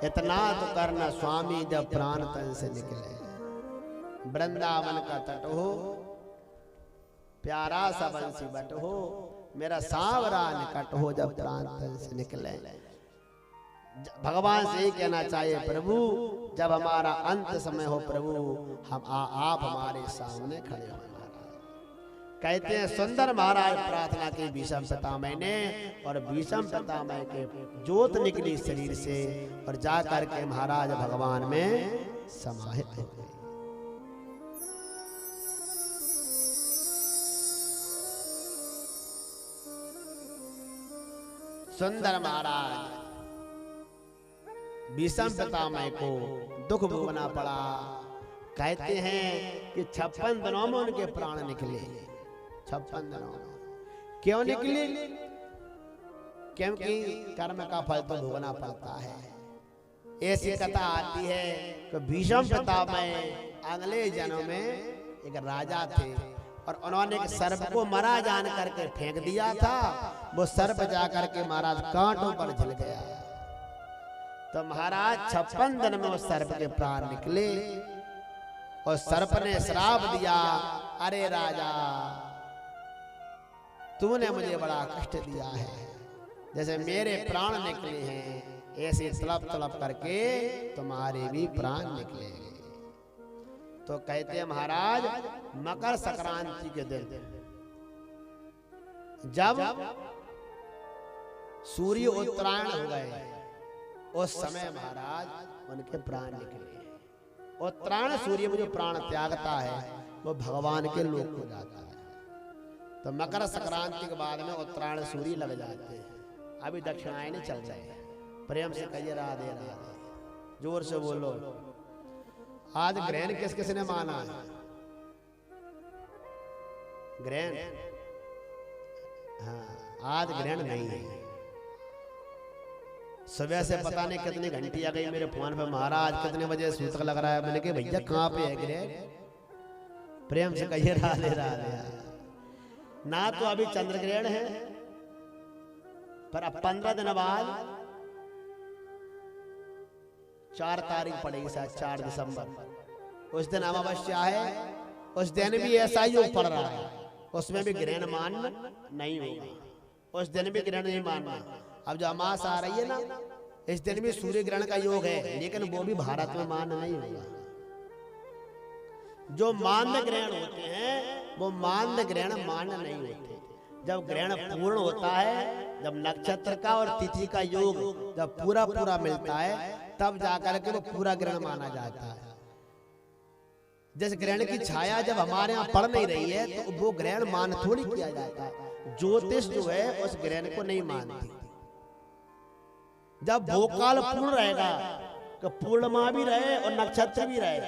इतना तो करना स्वामी जब प्राण तन से निकले। वृंदावन का तट हो, प्यारा सा बंसी बट हो, मेरा सांवरा निकट हो, जब प्राण तन से निकले। भगवान से ही कहना चाहिए, प्रभु जब हमारा अंत समय हो प्रभु, हम आप हमारे सामने खड़े हो। कहते हैं सुंदर महाराज प्रार्थना की भीषम पितामह ने, और भीषम पितामह के ज्योत निकली शरीर से और जा करके महाराज भगवान में समाहित हो गए। सुंदर महाराज भीषम पितामह को दुख भोगना पड़ा। कहते हैं कि 56 दिनों में उनके प्राण निकले। 56 दिनों में क्यों निकले? क्योंकि कर्म का फल तो भोगना पड़ता है। ऐसी कथा आती है कि भीषम पितामह अगले जन्म में एक राजा थे और उन्होंने एक सर्प को मरा जान करके फेंक दिया था। वो सर्प जाकर के महाराज कांटों पर झिल गया। तो महाराज 56 दिन में उस सर्प के प्राण निकले और सर्प ने श्राप दिया, अरे राजा तूने मुझे बड़ा कष्ट दिया है, जैसे मेरे प्राण निकले हैं ऐसे तड़प तड़प करके तुम्हारे भी प्राण निकलेंगे। तो कहते हैं महाराज मकर संक्रांति के दिन जब सूर्य उत्तरायण हो गए, उस समय महाराज उनके प्राण निकले। उत्तरायण सूर्य में जो प्राण त्यागता है वो भगवान के लोक को जाता है। तो मकर संक्रांति के बाद में उत्तरायण सूर्य लग जाते हैं। अभी दक्षिणायन चल जाए। प्रेम से कहिए राधे राधे, जोर से बोलो। आज ग्रहण किस किसने माना है? ग्रहण, हाँ आज ग्रहण नहीं है। सुबह से पता नहीं कितनी घंटी आ गई मेरे फोन पे, महाराज कितने बजे सूतक लग रहा है। मैंने कहा भैया कहाँ पे है ग्रहण? प्रेम से कहिए राधे राधे। ना तो अभी चंद्र ग्रहण है, पर अब 15 दिन बाद 4 तारीख पड़ेगी शायद, 4 दिसंबर। उस दिन अमावस्या है, उस दिन भी ऐसा ही योग पड़ रहा है, उसमें भी ग्रहण मानना नहीं होगा। उस दिन भी ग्रहण नहीं मानना। अब जो अमास आ रही है ना, इस दिन भी सूर्य ग्रहण का योग है, लेकिन वो भी भारत में मान्य नहीं होगा। जो मान्य ग्रहण होते हैं वो मान्य ग्रहण मान्य नहीं होते। जब ग्रहण पूर्ण होता है, जब नक्षत्र का और तिथि का योग जब पूरा पूरा मिलता है, तब जाकर के वो पूरा ग्रहण माना जाता है। जैसे ग्रहण की छाया जब हमारे यहाँ पड़ नहीं रही है तो वो ग्रहण मान थोड़ी किया जाता है। ज्योतिष जो है उस ग्रहण को नहीं मानती। जब भोकाल पूर्ण रहेगा तो पूर्णिमा भी रहे और नक्षत्र भी रहे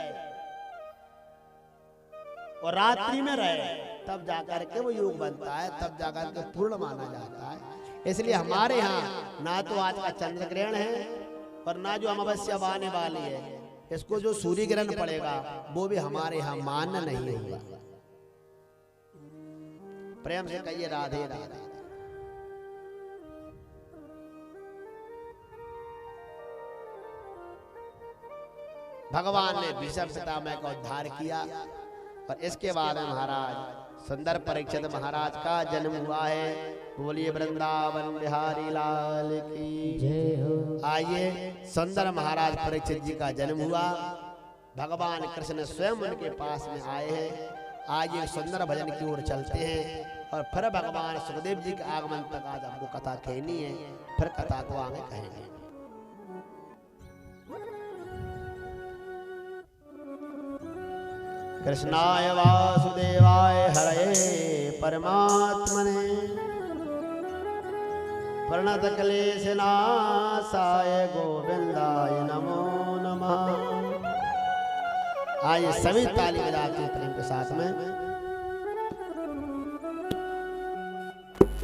और रात्रि में रहे, तब जाकर के वो योग बनता है, तब जाकर के पूर्ण माना जाता है। इसलिए हमारे यहाँ ना तो आज का चंद्र ग्रहण है और ना जो अमावस्या आने वाली है, इसको जो सूर्य ग्रहण पड़ेगा वो भी हमारे यहाँ मान्य नहीं होगा। प्रेम से कहिए राधे राधे। भगवान ने भीषम पितामह का उद्धार किया और इसके बाद महाराज सुंदर परीक्षित महाराज का जन्म हुआ है। बोलिए वृंदावन बिहारी लाल की जय हो। आइए सुंदर महाराज परीक्षित जी का जन्म हुआ। भगवान कृष्ण स्वयं उनके पास में आए हैं। आइए सुंदर भजन की ओर चलते हैं और फिर भगवान सुखदेव जी के आगमन तक आज हमको कथा कहनी है, फिर कथा को आगे कहेंगे। कृष्णाय वासुदेवाय हरये परमात्मने प्रणत क्लेशनाशाय गोविंदाय नमो नमः। आइए सभी ताली बजाते हैं प्रेम के साथ में,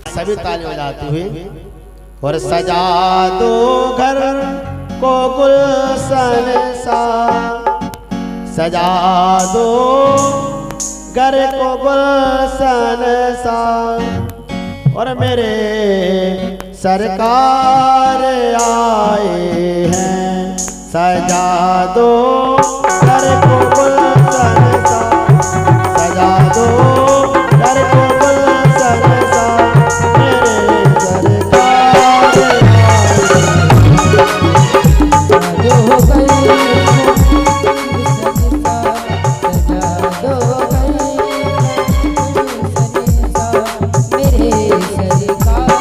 सभी ताली बजाते हुए। और सजा दो घर को गुलशन सा, सजा दो घर को गुलशन सा, और मेरे सरकार आए हैं सजा दो घर को गुलशन सा, सजा दो घर को गुलशन सा, मेरे सरकार जो गई सजा दो गई मेरे सरकार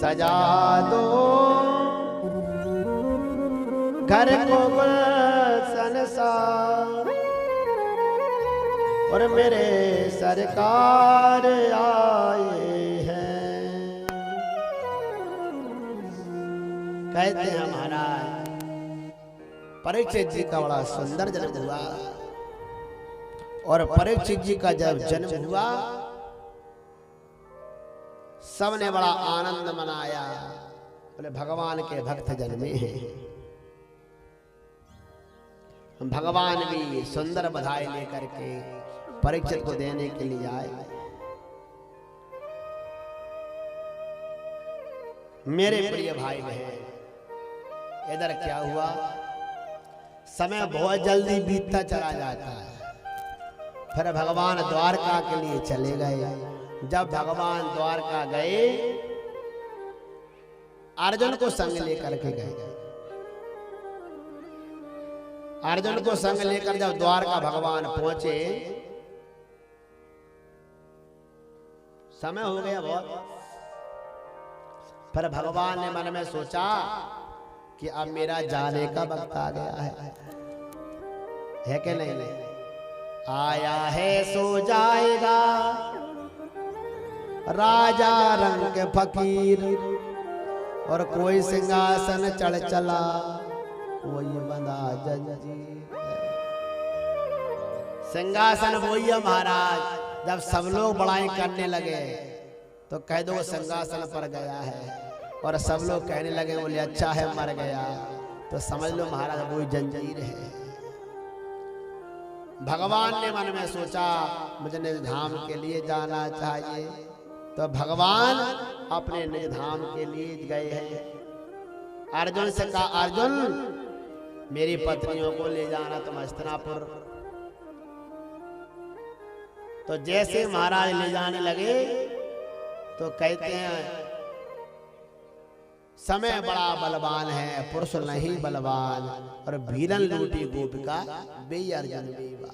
सजा दो घर को गुलशन सा और मेरे सरकार आए हैं। कहते हैं महाराज परीक्षित जी का बड़ा सुंदर जन्म हुआ और परीक्षित जी का जब जन्म हुआ सबने बड़ा आनंद मनाया, बोले भगवान के भक्त जन्मे हैं। भगवान भी सुंदर बधाई लेकर के परीक्षित को देने के लिए आए। मेरे प्रिय भाई बहन, इधर क्या हुआ, समय बहुत जल्दी बीतता चला जाता है। फिर भगवान द्वारका के लिए चले गए। जब भगवान द्वारका गए, अर्जुन को संग लेकर के गए। अर्जुन को संग लेकर जब द्वारका भगवान पहुंचे, समय हो गया बहुत। फिर भगवान ने मन में सोचा कि अब मेरा जाने का वक्त आ गया है कि नहीं? आया है सो जाएगा राजा रंग फकीर, और कोई सिंहासन चढ़ चला कोई बंधा जंजीर। सिंहासन वही है महाराज। जब सब लोग बड़ाई करने लगे तो कह दो सिंहासन पर गया है, और सब लोग कहने लगे बोले अच्छा है मर गया, तो समझ लो महाराज वही जंजीर है। भगवान ने मन में सोचा मुझे निज धाम के लिए जाना चाहिए, तो भगवान अपने निज धाम के लिए गए हैं। अर्जुन से कहा अर्जुन मेरी पत्नियों को ले जाना तुम हस्तिनापुर। तो जैसे महाराज ले जाने लगे तो कहते हैं समय बड़ा बलवान है पुरुष नहीं बलवान, और भीलन लूटी गोपिका बे अर्जुन बेवा।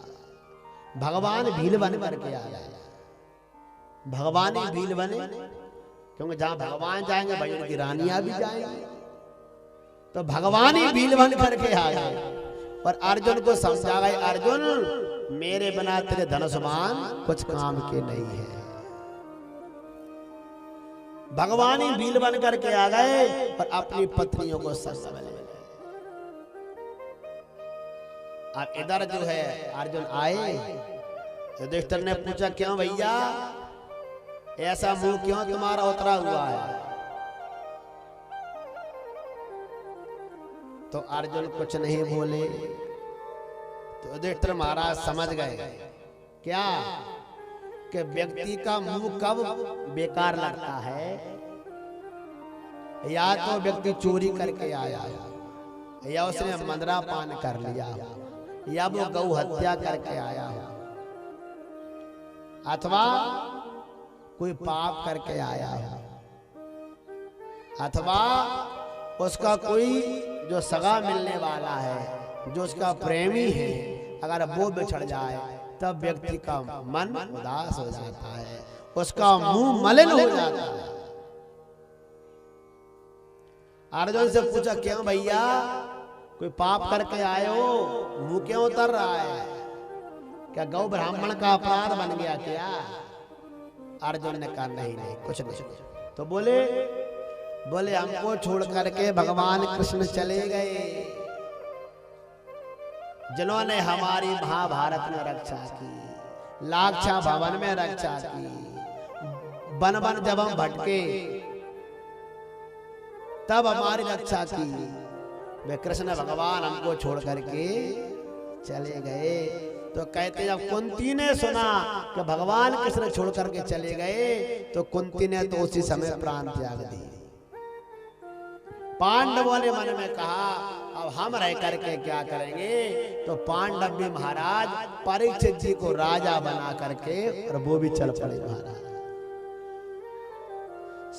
भगवान भील बन करके आ गए। भगवान ही भील बने, क्योंकि जहां भगवान जाएंगे भाई उनकी रानियां भी जाएंगी। तो भगवान ही भील बन करके आ गए और अर्जुन को समझा गए अर्जुन मेरे बिना तेरे धनुष्मान कुछ काम के नहीं है। भगवान ही भील बन करके आ गए और अपनी पत्नियों को संग में ले गए। अब इधर जो है अर्जुन आए, युधिष्ठिर ने पूछा क्यों भैया ऐसा मुंह क्यों तुम्हारा उतरा हुआ है? तो अर्जुन कुछ नहीं बोले। तो युधिष्ठिर महाराज समझ गए क्या कि व्यक्ति का मुंह कब बेकार लगता है, या तो व्यक्ति चोरी करके आया, या उसने मदिरा पान कर लिया, या वो गौ हत्या करके आया, अथवा कोई पाप करके आया है, अथवा उसका कोई जो सगा मिलने वाला है, जो उसका प्रेमी है, अगर वो बिछड़ जाए तब व्यक्ति का मन उदास हो जाता है, उसका मुंह मलिन हो जाता है। अर्जुन से पूछा क्यों भैया कोई पाप करके आए हो, मुंह क्यों उतर रहा है? क्या गौ ब्राह्मण का अपराध बन गया क्या? अर्जुन ने कहा नहीं नहीं कुछ नहीं। तो बोले हमको छोड़ करके भगवान कृष्ण चले गए, जिन्होंने हमारी महाभारत में रक्षा की, लाक्षा भवन में रक्षा की, वन वन जब हम भटके तब हमारी रक्षा की, वे कृष्ण भगवान हमको छोड़ करके चले गए। तो कहते जब कुंती ने सुना कि भगवान कृष्ण छोड़ करके चले गए, तो कुंती ने तो उसी समय प्राण त्याग दिए। पांडवों ने मन में कहा अब हम रह करके क्या करेंगे, तो पांडव भी महाराज परीक्षित जी को राजा बना करके और वो भी चल पड़े महाराज।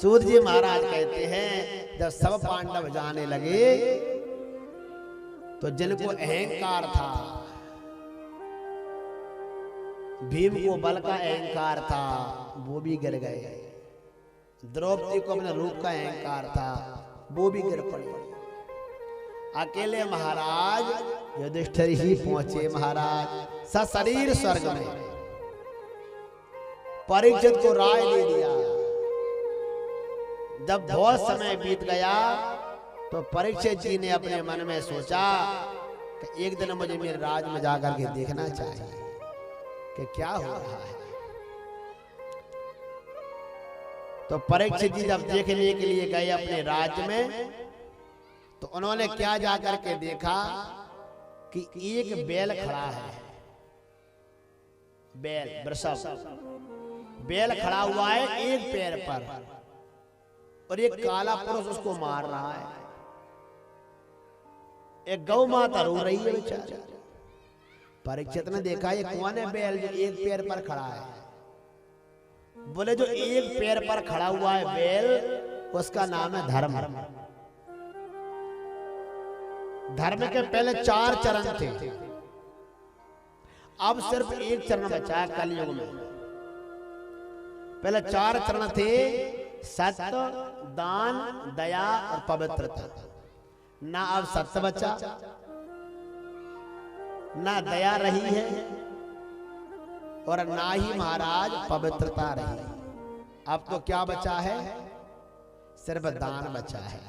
सूत जी महाराज कहते हैं जब सब पांडव जाने लगे तो जिनको अहंकार था, भीम को बल का अहंकार था, वो भी गिर गए। द्रौपदी को अपने रूप का अहंकार था, वो भी गिर पड़ी। अकेले महाराज युधिष्ठिर ही पहुंचे महाराज सशरीर स्वर्ग में। परीक्षित को राय दे दिया। जब बहुत समय बीत गया तो परीक्षित जी ने अपने मन में सोचा कि एक दिन मुझे मेरे राज में जाकर के देखना चाहिए कि क्या हो रहा है। तो परीक्षित जी जब देखने के लिए गए अपने राज्य में, तो उन्होंने क्या जाकर के देखा कि एक बैल खड़ा है। बैल वृषभ बैल खड़ा हुआ है एक पैर पर, और एक काला पुरुष उसको मार रहा है। एक गौ माता रो रही है बेचारी। परीक्षित ने देखा ये कौन है बैल जो एक पैर पर खड़ा है। बोले जो एक पैर पर खड़ा हुआ है बैल, उसका नाम है धर्म। धर्म के पहले 4 चरण थे, अब सिर्फ एक चरण बचा है कलयुग में। पहले 4 चरण थे, सत्य, दान, दया और पवित्रता। ना अब सत्य बचा, ना दया रही है, और ना ही महाराज पवित्रता रही। अब तो क्या बचा है? सिर्फ दान बचा है,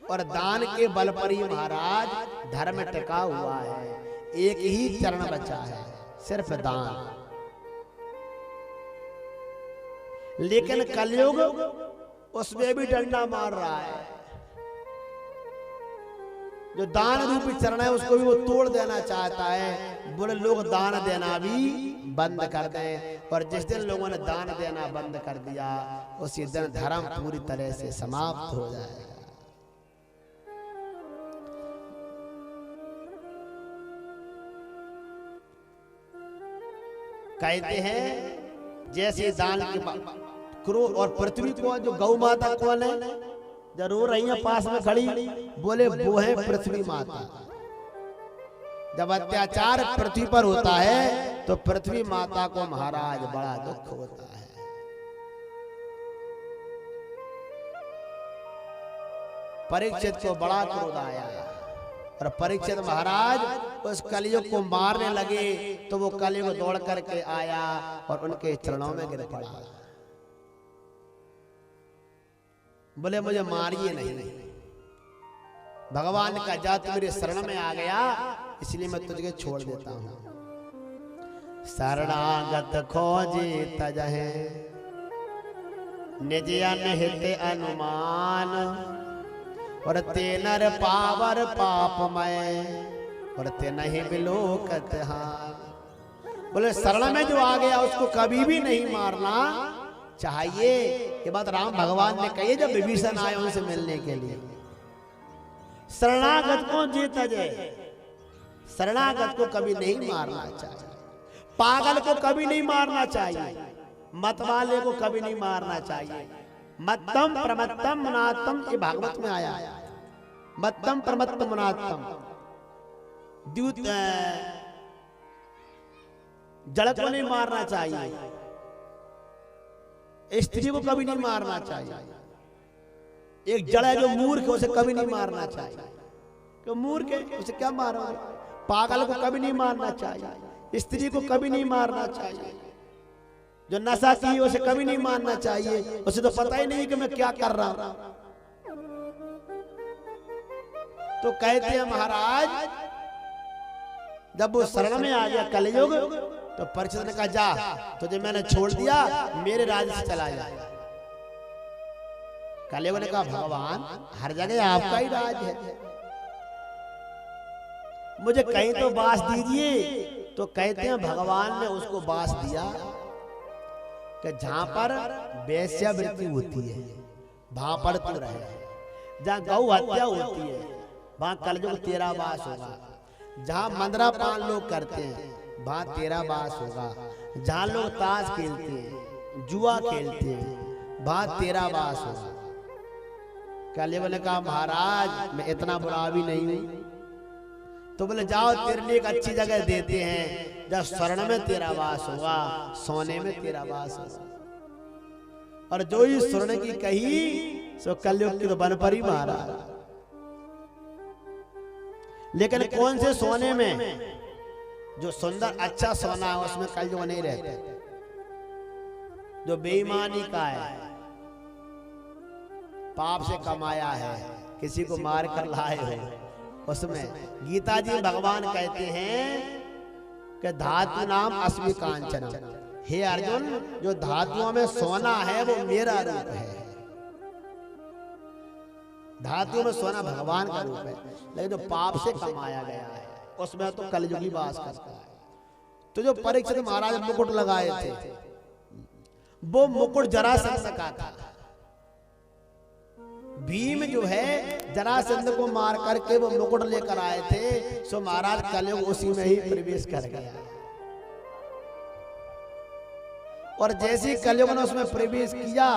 और दान के बल पर ही महाराज धर्म टिका हुआ है। एक ही चरण बचा है, सिर्फ दान। लेकिन कलयुग उसमें भी डंडा मार रहा है। जो दान रूपी चरण है उसको भी वो तोड़ देना चाहता है। बोले लोग दान देना भी बंद कर दें, और जिस दिन लोगों ने दान देना बंद कर दिया उसी दिन धर्म पूरी तरह से समाप्त हो जाएगा। कहते हैं जैसे दान के क्रोध और पृथ्वी को, जो गौ माता कौन है जरूर रही है पास में खड़ी, बोले वो है पृथ्वी माता। जब अत्याचार पृथ्वी पर होता है तो पृथ्वी माता को महाराज बड़ा दुख होता है। परीक्षित को बड़ा क्रोध आया, और परीक्षित महाराज उस कलयुग को मारने लगे। तो वो कलयुग दौड़ करके आया और उनके चरणों में गिर पड़ा। बोले मुझे मारिए नहीं, भगवान का जा तू मेरे शरण में आ गया, इसलिए मैं तुझे छोड़ देता हूं। शरणागत खोजे तजहे निज अनहित अनुमान, और ते नर पावर पापमय, और ते नहीं बिलोकत हार। बोले शरण में जो आ गया उसको कभी भी नहीं मारना चाहिए। ये बात राम भगवान ने कही जब विभीषण आए उनसे मिलने के लिए। शरणागत को जीता जाए, शरणागत को कभी नहीं मारना चाहिए, पागल को कभी नहीं मारना चाहिए, मतवाले को कभी नहीं मारना चाहिए। मत्तम प्रमत्तम मुनात्तम, ये भागवत में आया। मत्तम प्रमत्तम मुनात्तम, द्यूत जड़ को नहीं मारना चाहिए, स्त्री को कभी नहीं मारना चाहिए। एक जड़ है जो मूर्ख है उसे कभी नहीं मारना चाहिए, क्यों मूर्ख है उसे क्या मारोगे। पागल को कभी नहीं मारना चाहिए, स्त्री को कभी नहीं मारना चाहिए, जो नशा की उसे कभी नहीं मारना चाहिए, उसे तो पता ही नहीं कि मैं क्या कर रहा हूं। तो कहते हैं महाराज जब वो शरण में आ गया कलयुग, तो परीक्षित ने कहा जा तुझे मैंने छोड़ दिया, मेरे राज्य से चला जा। कलयुग ने कहा भगवान हर जगह आपका ही राज है, मुझे कहीं तो बास दीजिए। तो कहते हैं भगवान ने उसको बास दिया कि जहां पर वेश्यावृत्ति होती है वहां पर तू रहे, जहां गौ हत्या होती है वहां कलयुग तेरा वास होगा, जहां मंदरापान लोग करते हैं वहां तेरा वास होगा, जहां लोग ताश खेलते हैं जुआ खेलते हैं वहां तेरा वास होगा। कलयुग ने कहा महाराज मैं इतना बुरा भी नहीं हूं। तो बोले जाओ तेरे लिए एक अच्छी जगह देते हैं, जब स्वर्ण में तेरा वास होगा, सोने में तेरा वास होगा। और जो ही स्वर्ण की कही सो कलयुग की तो बन पर ही मारा। लेकिन कौन से सोने में जो सुंदर अच्छा सोना है उसमें कलयुग नहीं रहते। जो बेईमानी का है, पाप से कमाया है, किसी को मार कर लाए हो, उसमें गीता जी भगवान कहते हैं कि धातु नाम अस्मि कांचन। हे अर्जुन, जो धातुओं में सोना है वो मेरा रूप है। धातुओं में सोना भगवान का रूप है, लेकिन जो पाप से कमाया गया है उसमें तो कलयुगी वास करता है। तो जो परीक्षित महाराज मुकुट लगाए थे, वो मुकुट जरासंध का था। भीम जो है जरासंध को मार करके वो मुकुट लेकर आए थे, सो महाराज कलयुग उसी में ही प्रवेश कर गया। और जैसे ही कलयुग ने उसमें प्रवेश किया,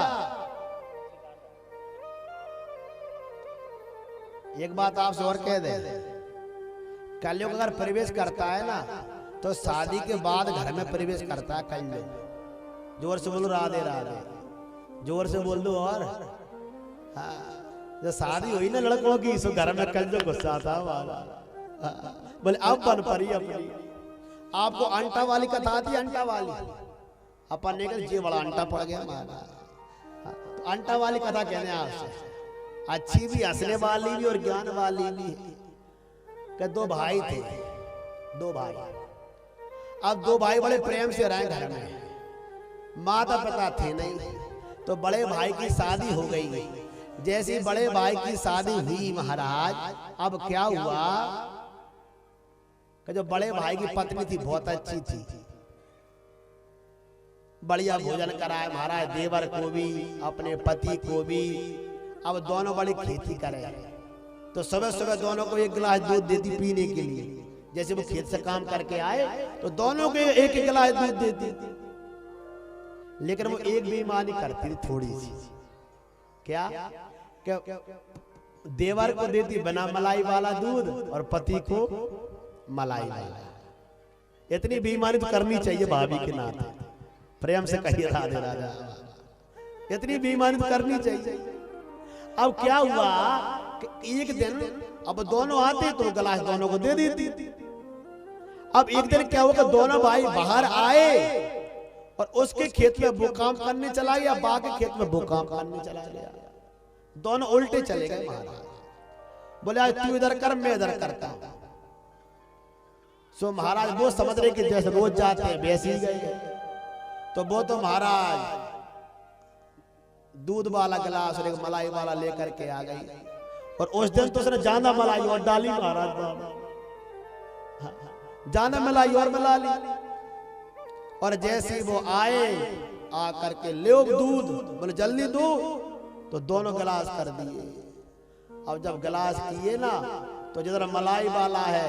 एक बात आपसे और कह दे, कलयुग अगर प्रवेश करता है ना तो शादी के बाद घर में प्रवेश करता है कलयुग। जोर से बोलो राधे राधे, जोर से बोल दो। और हाँ, जब शादी हुई ना लड़कों की, सो घर में कलयुग गुस्सा था बोले अब बन पड़ी अपनी। आपको अंटा वाली कथा आती है? अंटा वाली अपन ने कहा जी बड़ा अंटा पड़ गया हमारा। तो अंटा वाली कथा कहने आपसे अच्छी भी, हंसने वाली भी और ज्ञान वाली भी है। कि दो भाई थे, दो भाई। अब दो भाई बड़े प्रेम से रहे घर में, माता पिता थे नहीं। तो बड़े भाई की शादी हो गई। जैसे बड़े भाई की शादी हुई महाराज, अब क्या हुआ कि जो बड़े भाई की पत्नी थी बहुत अच्छी थी, बढ़िया भोजन कराए महाराज, देवर को भी अपने पति को भी। अब दोनों बड़ी खेती करे, तो सुबह सुबह दोनों को एक गिलास दूध देती पीने के लिए। जैसे वो खेत से काम करके आए तो दोनों को एक एक गिलास दूध देती। लेकिन वो एक बेईमानी करती थी थोड़ी सी। क्या? देवर को देती बिना मलाई वाला दूध और पति को मलाई वाला। इतनी बेईमानी तो करनी चाहिए भाभी के नाते, प्रेम से कहिए राधे राधे। इतनी बेईमानी तो करनी चाहिए। अब क्या हुआ कि एक दिन अब दोनों आते तो गिलास दोनों को दे देती। अब एक दिन क्या हुआ कि दोनों भाई बाहर आए और उसके खेत में वो काम करने चला गया, बा के खेत में वो काम करने चला गया। दोनों उल्टे चले गए महाराज। बोले आज तू इधर कर, मैं इधर करता हूं। सो महाराज वो समझ रहे कि जैसे रोज जाते हैं वैसे ही गए। तो वो तो महाराज दूध वाला गिलास और एक मलाई वाला लेकर के आ गई। और उस दिन तो उसने ज्यादा मलाई और डाली महाराज, ज्यादा मलाई और मिला ली। और जैसे वो आए आ करके ले दूध, बोले जल्दी दो, तो दोनों गिलास कर दिए। अब जब गिलास किए ना तो जिधर मलाई वाला है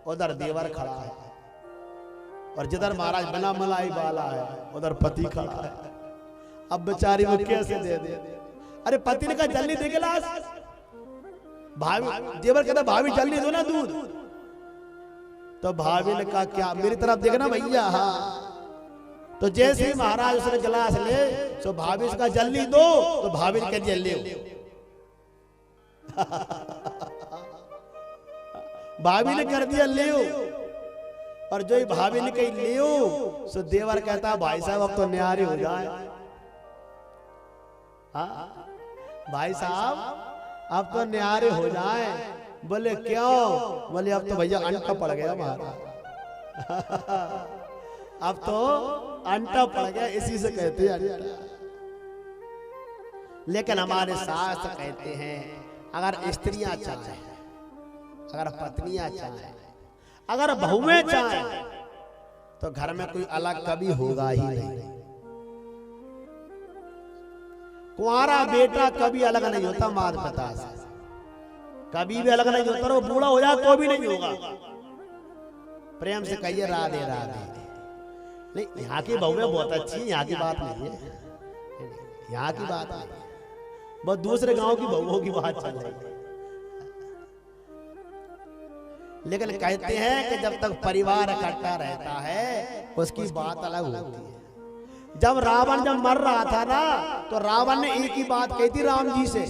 उधर देवर खड़ा है, और जिधर महाराज बिना मलाई वाला है उधर पति खड़ा है। अब बेचारी वो कैसे दे दे? अरे पति ने कहा जल्दी दे गिलास। भाभी देवर कहता भाभी जल्दी दो ना दूध। तो भाभी ने कहा क्या मेरी तरफ देखना भैया। हाँ, तो जैसे ही महाराज उसने गिलास ले तो भाभी उसका जल्दी दो, तो भाभी ने कह दिया ले। भाभी ने कर दिया ले। और जो ही भाभी ने कही ले, सो देवर कहता भाई साहब अब तो न्यारे हो जाए। हाँ भाई साहब अब तो न्यारे हो जाए। बोले क्यों? बोले अब तो भैया अंटा पड़ गया हमारा। अब तो अंटा पड़ गया, इसी से कहते हैं अंटा। लेकिन हमारे शास्त्र कहते हैं अगर स्त्रियां चाहें, अगर पत्नियां चाहें, अगर बहुएं चाहें, तो घर में कोई अलग कभी होगा ही नहीं। कुंवारा बेटा कभी अलग नहीं होता माता पिता से, कभी भी अलग नहीं होता। वो बूढ़ा हो जाए तो भी नहीं होगा। प्रेम से कहिए राधे राधे। नहीं, यहाँ की बहुएं बहुत अच्छी हैं, यहाँ की बात नहीं है, यहाँ की बात नहीं है, बहुत दूसरे गांव की बहुओं की बात चल रही है। लेकिन कहते हैं कि जब तक परिवार इकट्ठा रहता है उसकी बात अलग होती है। जब रावण जब मर रहा था ना, तो रावण ने एक ही बात कही थी राम जी से,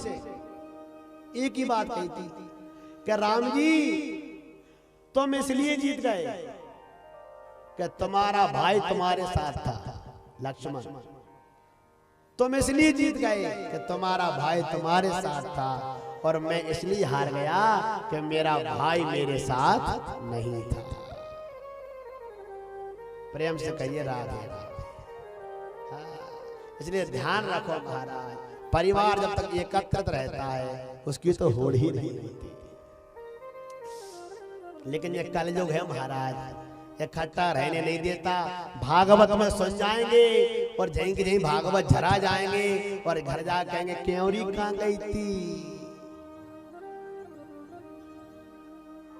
एक ही बात कही थी कि राम जी तुम इसलिए जीत गए कि तुम्हारा भाई तुम्हारे साथ था लक्ष्मण, तुम इसलिए जीत गए कि तुम्हारा भाई तुम्हारे साथ था, और मैं इसलिए हार गया कि मेरा भाई मेरे साथ नहीं था। प्रेम से कहिए राधे राधे। इसलिए ध्यान रखो महाराज, परिवार जब तक एकत्रित रहता है उसकी तो होड़ ही नहीं होती, लेकिन ये कलयुग है महाराज, इकट्ठा रहने नहीं देता। भागवत में सुन जाएंगे और जहीं की जहीं भागवत झरा जाएंगे और घर जा कहेंगे क्योंरी कहां गई थी।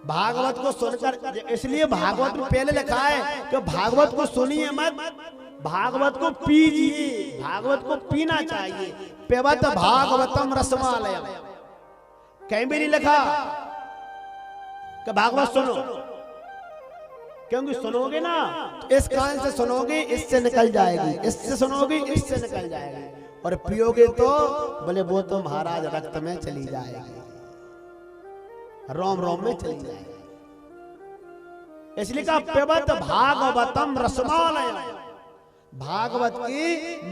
भागवत को सुनकर, इसलिए भागवत में पहले लिखा है कि भागवत को सुनिए मत, भागवत को पीजिए, भागवत को पीना चाहिए। पिबत भागवतम रसमालयम, कहीं भी नहीं लिखा कि भागवत सुनो, क्योंकि सुनोगे ना तो इस कान से सुनोगे इससे निकल जाएगी, इससे सुनोगे इससे निकल जाएगी, और पियोगे तो बोले वो तो महाराज रक्त में चली जाएगी, रोम रोम में चली जाएगी। इसलिए कहा पिबत भागवतम रसमालयम, भागवत की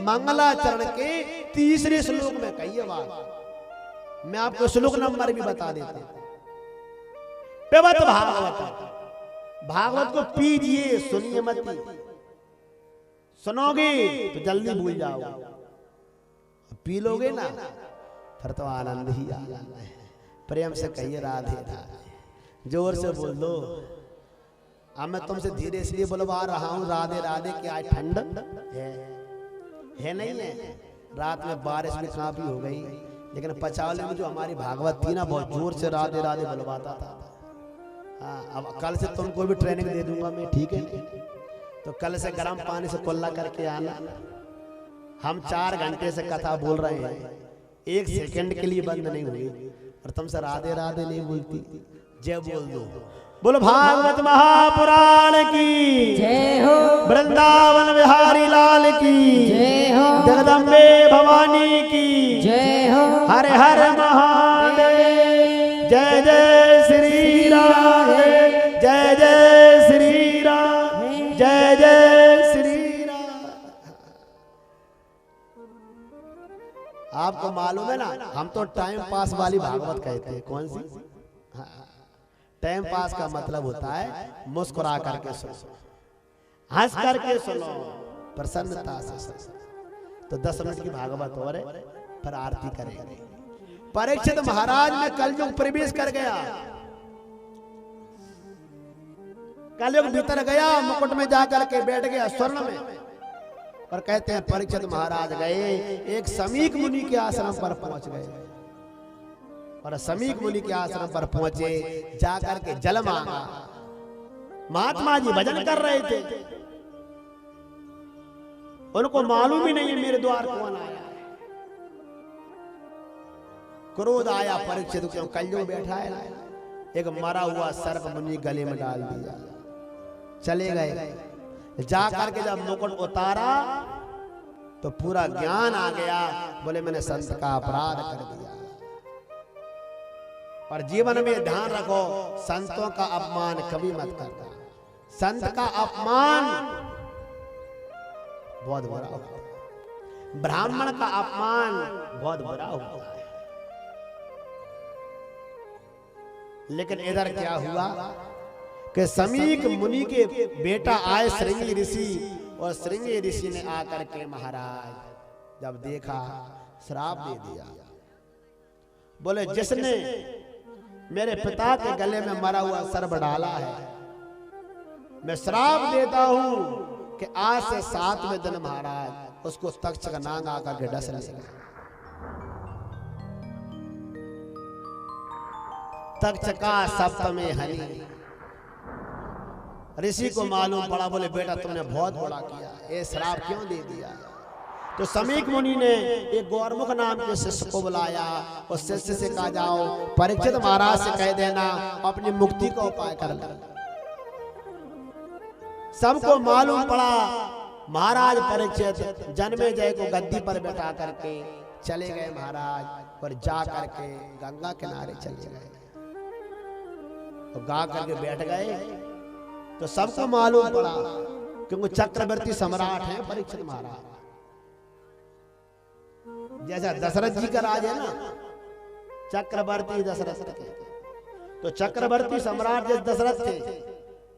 मंगलाचरण के तीसरे श्लोक में कही बात, मैं आपको श्लोक नंबर भी बता देता हूं। पिबत भागवत, भागवत को पीजिए, सुनिए मत, सुनोगे तो जल्दी भूल जाओ, पी लोगे ना फिर तो आनंद ही आनंद है। प्रेम से कहिए राधे राधे, जोर से बोल दो। अब मैं तुमसे धीरे इसलिए बुलवा रहा हूँ राधे राधे कि आज ठंड है नहीं है, रात में बारिश भी काफी हो गई, लेकिन पचावले में जो हमारी भागवत थी ना बहुत जोर से राधे राधे बुलवाता था। हाँ, अब कल से तुमको भी ट्रेनिंग दे दूंगा मैं, ठीक है? तो कल से गर्म पानी से कुल्ला करके आना। हम 4 घंटे से कथा बोल रहे हैं, 1 सेकंड के लिए बंद नहीं हुई, और तुमसे राधे राधे नहीं बोलती। जय बोल दो, बोलो भागवत महापुराण की जय हो, वृंदावन बिहारी लाल की जय हो, जगदम्बे भवानी की जय हो, हर हर महादेव। जय जय श्री राम, जय जय श्री राम, जय जय श्री राम। आपको मालूम है ना, हम तो टाइम पास वाली भागवत कहते हैं। कौन सी? टाइम पास का मतलब होता है मुस्कुरा करके सुनो, हंस करके सुनो, प्रसन्नता से सुनो। तो 10 मिनट की भागवत हो रहे, फिर आरती करेंगे। परीक्षित महाराज में कलयुग प्रवेश कर गया, कलयुग भीतर गया, मुकुट में जाकर के बैठ गया स्वर्ण में, और कहते हैं परीक्षित महाराज गए एक समीक मुनि के आश्रम पर पहुंच गए, और समीक मुनि के आश्रम पर पहुंचे, जाकर के जल मांगा। महात्मा जी भजन कर रहे थे, उनको मालूम ही नहीं है मेरे द्वार कौन आया। क्रोध आया परीक्षित, क्यों कलयुग बैठा है, एक मरा हुआ सर्प मुनि गले में डाल दिया, चले गए। जाकर के जब मुकुट उतारा तो पूरा ज्ञान आ गया, बोले मैंने संत का अपराध कर दिया। और जीवन में ध्यान रखो, संतों का अपमान कभी मत करना। संत का अपमान बहुत बुरा होता है, ब्राह्मण का अपमान बहुत बुरा होता है। लेकिन इधर क्या हुआ कि समीक मुनि के बेटा आए श्रृंगी ऋषि, और श्रृंगी ऋषि ने आकर के महाराज जब देखा श्राप दे दिया, बोले जिसने मेरे पिता के गले में मरा हुआ सर्प डाला है, मैं श्राप देता हूं कि आज से 7वें दिन महाराज उसको तख्त का नांग आकर के डस लेगा। तख्त का सप्तमे हनि। ऋषि को मालूम पड़ा, बोले बेटा तुमने बहुत बड़ा किया, ये श्राप क्यों दे दिया? तो समीक मुनि ने एक गौरमुख नाम के शिष्य को बुलाया, और शिष्य से कहा जाओ परीक्षित महाराज से कह देना अपनी मुक्ति का उपाय कर ले। सबको मालूम पड़ा महाराज परीक्षित जन्मेजय को गद्दी पर बैठा करके चले गए महाराज, और जा करके गंगा किनारे चले गए और गा करके बैठ गए। तो सबको मालूम पड़ा क्योंकि चक्रवर्ती सम्राट है परीक्षित महाराज। जैसा दशरथ जी का राज है ना, चक्रवर्ती दशरथ के, तो चक्रवर्ती सम्राट जैसे दशरथ थे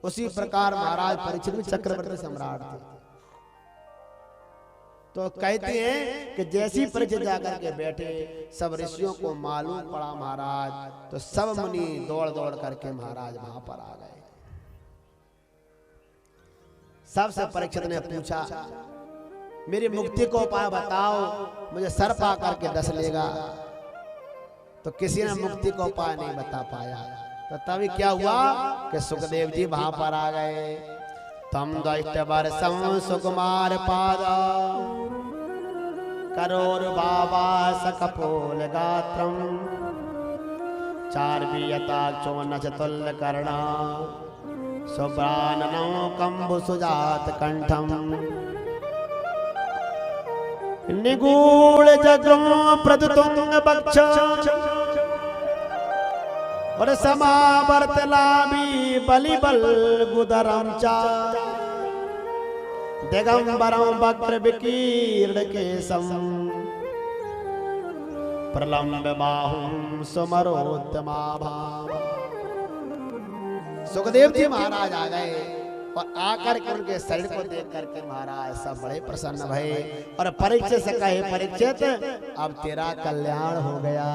उसी प्रकार महाराज परीक्षित भी चक्रवर्ती सम्राट थे। तो कहते हैं कि जैसी परीक्षित जाकर के बैठे सब ऋषियों को मालूम पड़ा महाराज, तो सब मुनि दौड़ दौड़ करके महाराज वहां पर आ गए। सबसे परीक्षित ने पूछा मेरी मुक्ति को उपाय बताओ, मुझे सर्प आकर के डस लेगा। तो किसी ने मुक्ति को उपाय नहीं बता पाया। तो तभी क्या हुआ कि सुखदेव जी वहां पर आ गए। तम दैत्य वर्षम सुकुमार पादा करोर बाबा सकपोल गात्रम चार्वीयताक्षो नचतुल्य कर्णा सुब्राननो कंबु सुजात कंठम निगूढ़ जगम प्रदुतुंग बक्ष और समावर्त लाभी बलिबल गुदरम चा दिगंबरम वक्र विकीर्ण केशम प्रलंब बाहुं सुमरोत्तमा भाव। सुखदेव जी महाराज आ गए और आकर के उनके शरीर को देख करके महाराज सब बड़े प्रसन्न भये और परीक्षित से कहे परीक्षित अब तेरा कल्याण हो गया,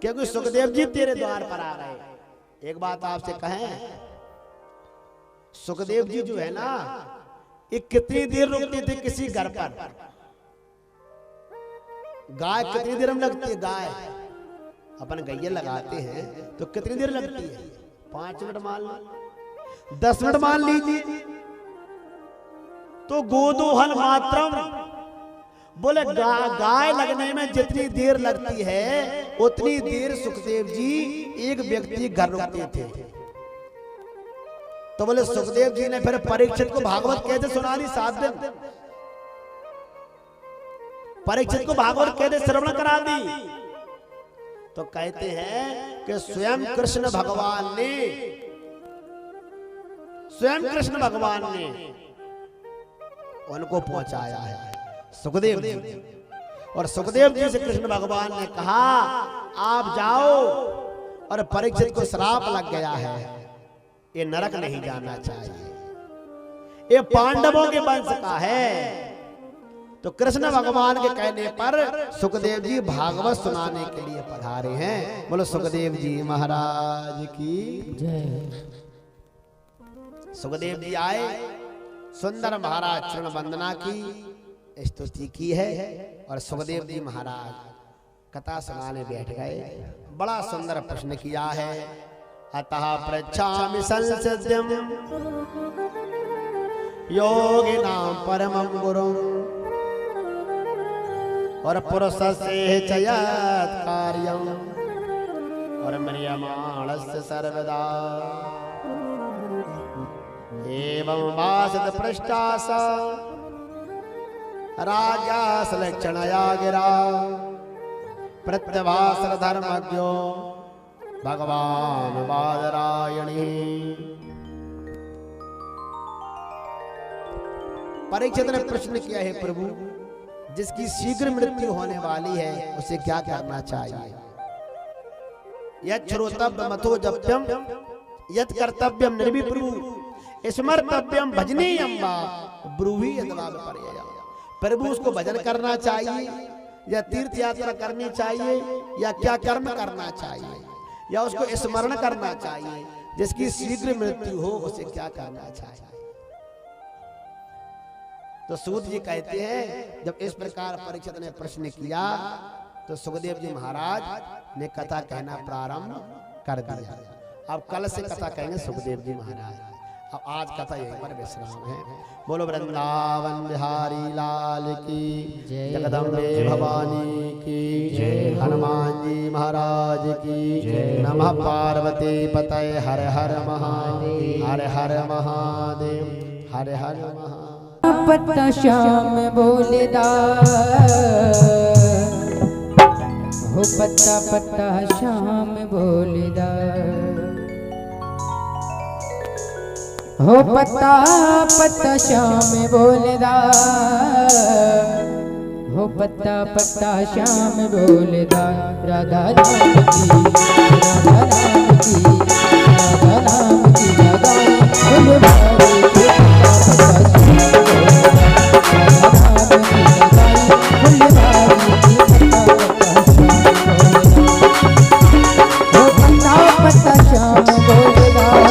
क्योंकि सुखदेव जी तेरे द्वार पर आ गए। एक बात आपसे कहें, सुखदेव जी जो है ना, ये कितनी देर रुकते थे किसी घर पर? गाय कितनी देर में लगती है? गाय अपन गैया लगाते हैं तो कितनी देर लगती है? 5 मिनट मान लो, 10 मिनट मान लीजिए। तो गोदोहन मात्रम, बोले गाय लगने में जितनी देर लगती है उतनी देर सुखदेव जी एक व्यक्ति घर रुकते थे। तो बोले सुखदेव जी ने फिर परीक्षित को भागवत कैसे सुना दी? 7 दिन परीक्षित को भागवत कैसे श्रवण करा दी? तो कहते हैं कि स्वयं कृष्ण भगवान ने उनको पहुंचाया है, सुखदेव जी। और सुखदेव जी से कृष्ण भगवान ने कहा आप जाओ, और परीक्षित को श्राप लग गया है, ये नरक नहीं जाना चाहिए, ये पांडवों के वंश का है। तो कृष्ण भगवान के कहने पर सुखदेव जी भागवत सुनाने के लिए पधारे हैं। बोलो सुखदेव जी महाराज की जय। सुखदेव जी आए, सुंदर महाराज चरण वंदना की, स्तुति की है, और सुखदेव जी महाराज कथा सुनाने बैठ गए। बड़ा सुंदर प्रश्न किया है। अतः पृच्छामि संसिद्धिं योगिनां परमं गुरुं और पुरुषस्य च यत् कार्यं और म्रियमाणस्य सर्वदा एवं वासित पृष्ठास राजास लक्षणया गिरा प्रत्यभासर धर्मज्ञो भगवान बादरायणी। परीक्षित ने प्रश्न किया है प्रभु, जिसकी शीघ्र मृत्यु होने वाली है उसे क्या करना चाहिए? यत् श्रोतव्यम अथो जप्यम यत् कर्तव्यम निर्विप्रभु स्मर्तव्यम भजनीयम वा ब्रूहि यद्वा विपर्ययम्। प्रभु उसको भजन करना चाहिए या तीर्थ यात्रा करनी चाहिए या क्या कर्म करना चाहिए या उसको स्मरण करना चाहिए? जिसकी शीघ्र मृत्यु हो उसे क्या करना चाहिए? तो सूत जी कहते हैं जब इस प्रकार परीक्षित ने प्रश्न किया तो सुखदेव जी महाराज ने कथा कहना प्रारंभ कर दिया। अब कल से कथा कहेंगे सुखदेव जी महाराज। अब आज कथा यहीं पर विश्राम है। बोलो वृंदावन बिहारी लाल की जय, जगदम्बे भवानी की जय, हनुमान जी महाराज की जय। नमः पार्वती पतये हर हर महादेव, हर हर महादेव। हरे हरे महा पत्ता श्याम बोलेदा हो पत्ता पत्ता श्याम बोलेदा हो पत्ता पत्ता श्याम बोलेदा हो पत्ता पत्ता श्याम बोलेदा राधा राम की राधा राम की राधा राम की राधा फुलवारी के पत्ता पत्ता श्याम बोलेदा